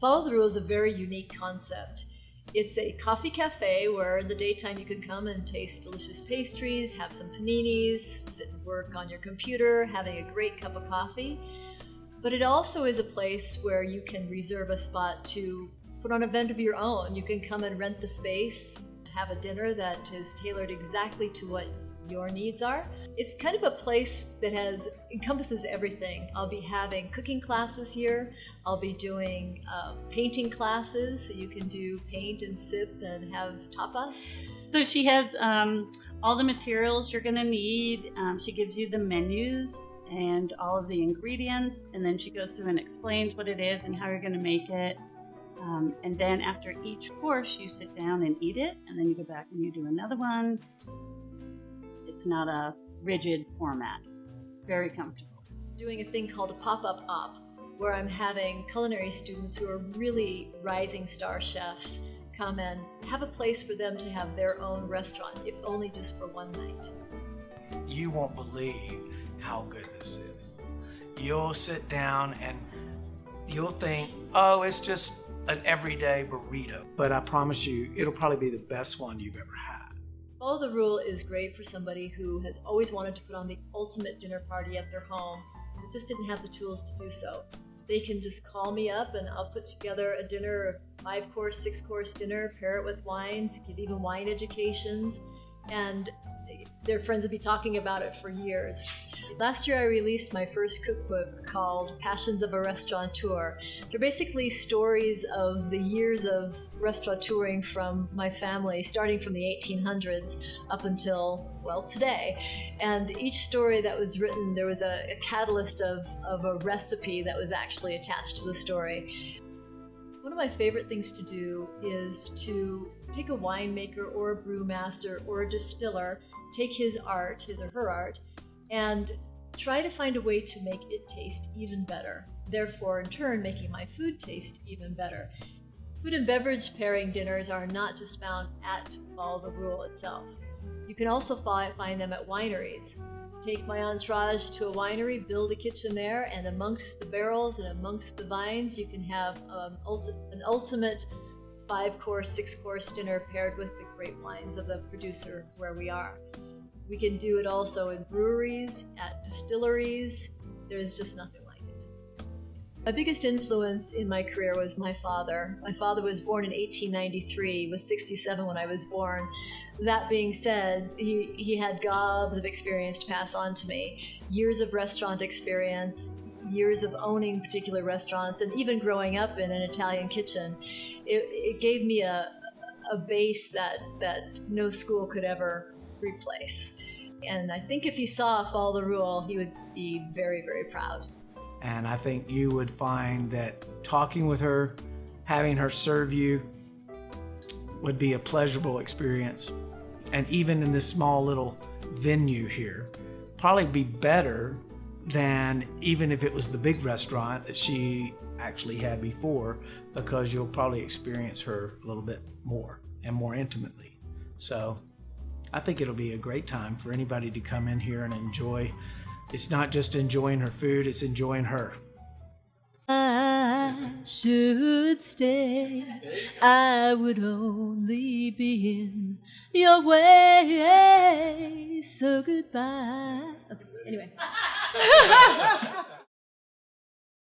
Follow the Rule is a very unique concept. It's a coffee cafe where in the daytime you can come and taste delicious pastries, have some paninis, sit and work on your computer, having a great cup of coffee. But it also is a place where you can reserve a spot to put on an event of your own. You can come and rent the space, have a dinner that is tailored exactly to what your needs are. It's kind of a place that encompasses everything. I'll be having cooking classes here. I'll be doing painting classes, so you can do paint and sip and have tapas. So she has all the materials you're going to need. She gives you the menus and all of the ingredients, and then she goes through and explains what it is and how you're going to make it. And then after each course, you sit down and eat it, and then you go back and you do another one. It's not a rigid format. Very comfortable. Doing a thing called a pop-up op, where I'm having culinary students who are really rising star chefs come and have a place for them to have their own restaurant, if only just for one night. You won't believe how good this is. You'll sit down and you'll think, oh, it's just an everyday burrito. But I promise you, it'll probably be the best one you've ever had. Follow the Rule is great for somebody who has always wanted to put on the ultimate dinner party at their home, but just didn't have the tools to do so. They can just call me up and I'll put together a dinner, a 5-course, 6-course dinner, pair it with wines, give even wine educations, and their friends will be talking about it for years. Last year I released my first cookbook called Passions of a Restaurateur. They're basically stories of the years of restaurateuring from my family, starting from the 1800s up until, well, today. And each story that was written, there was a catalyst of a recipe that was actually attached to the story. One of my favorite things to do is to take a winemaker or a brewmaster or a distiller, take his art, his or her art, and try to find a way to make it taste even better. Therefore, in turn, making my food taste even better. Food and beverage pairing dinners are not just found at Follow the Rule itself. You can also find them at wineries. Take my entourage to a winery, build a kitchen there, and amongst the barrels and amongst the vines, you can have an ultimate 5-course, 6-course dinner paired with the great wines of the producer where we are. We can do it also in breweries, at distilleries. There's just nothing like it. My biggest influence in my career was my father. My father was born in 1893, was 67 when I was born. That being said, he had gobs of experience to pass on to me. Years of restaurant experience, years of owning particular restaurants, and even growing up in an Italian kitchen. It gave me a base that no school could ever replace. And I think if he saw Follow the Rule, he would be very, very proud. And I think you would find that talking with her, having her serve you, would be a pleasurable experience. And even in this small little venue here, probably be better than even if it was the big restaurant that she actually had before, because you'll probably experience her a little bit more and more intimately. So I think it'll be a great time for anybody to come in here and enjoy. It's not just enjoying her food, it's enjoying her. I should stay. I would only be in your way. So goodbye. Okay, anyway.